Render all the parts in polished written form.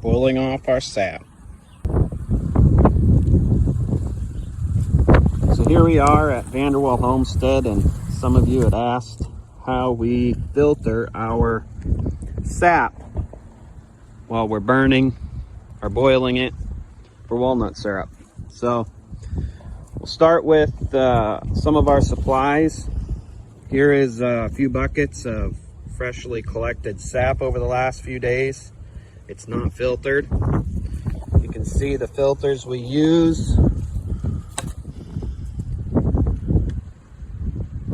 boiling off our sap. So here we are at VanderWaal Homestead, and some of you had asked how we filter our sap while we're burning or boiling it for walnut syrup. So we'll start with some of our supplies. Here is a few buckets of freshly collected sap over the last few days. It's not filtered. You can see the filters we use.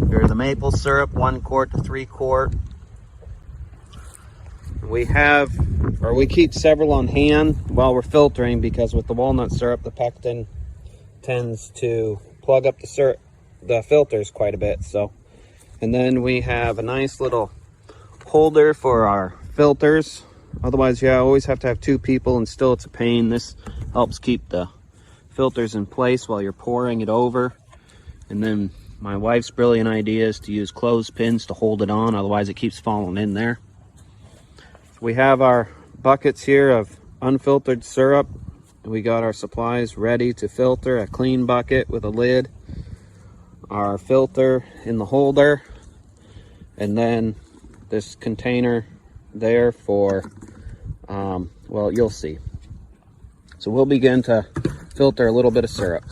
Here's the maple syrup, 1 quart to 3 quart. We keep several on hand while we're filtering, because with the walnut syrup, the pectin tends to plug up the filters quite a bit. So, and then we have a nice little holder for our filters. Otherwise, I always have to have 2 people, and still it's a pain. This helps keep the filters in place while you're pouring it over. And then my wife's brilliant idea is to use clothespins to hold it on, otherwise it keeps falling in there. So we have our buckets here of unfiltered syrup. We got our supplies ready to filter, a clean bucket with a lid, our filter in the holder, and then this container there for, well, you'll see. So we'll begin to filter a little bit of syrup.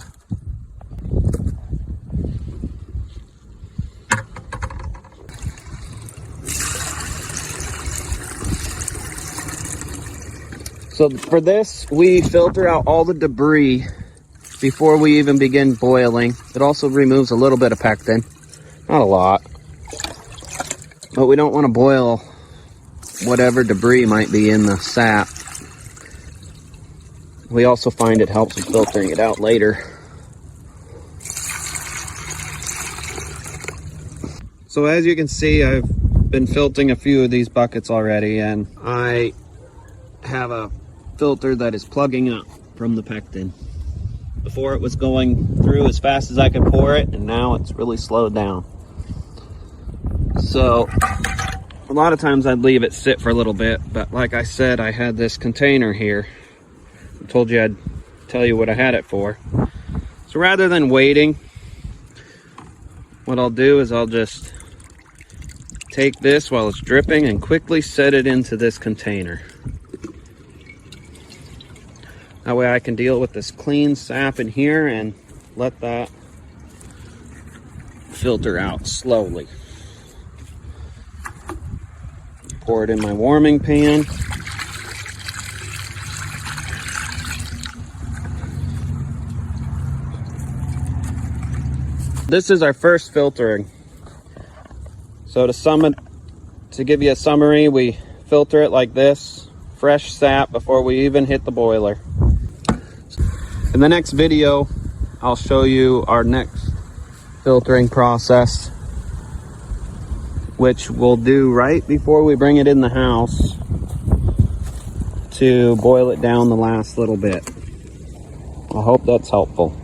So for this, we filter out all the debris before we even begin boiling. It also removes a little bit of pectin, not a lot, but we don't want to boil whatever debris might be in the sap. We also find it helps with filtering it out later. So as you can see, I've been filtering a few of these buckets already, and I have a filter that is plugging up from the pectin. Before it was going through as fast as I could pour it, and now it's really slowed down. So a lot of times I'd leave it sit for a little bit, but like I said, I had this container here. I told you I'd tell you what I had it for. So rather than waiting, what I'll do is I'll just take this while it's dripping and quickly set it into this container. That way I can deal with this clean sap in here and let that filter out slowly. Pour it in my warming pan. This is our first filtering. So to give you a summary, we filter it like this, fresh sap before we even hit the boiler. In the next video, I'll show you our next filtering process, which we'll do right before we bring it in the house to boil it down the last little bit. I hope that's helpful.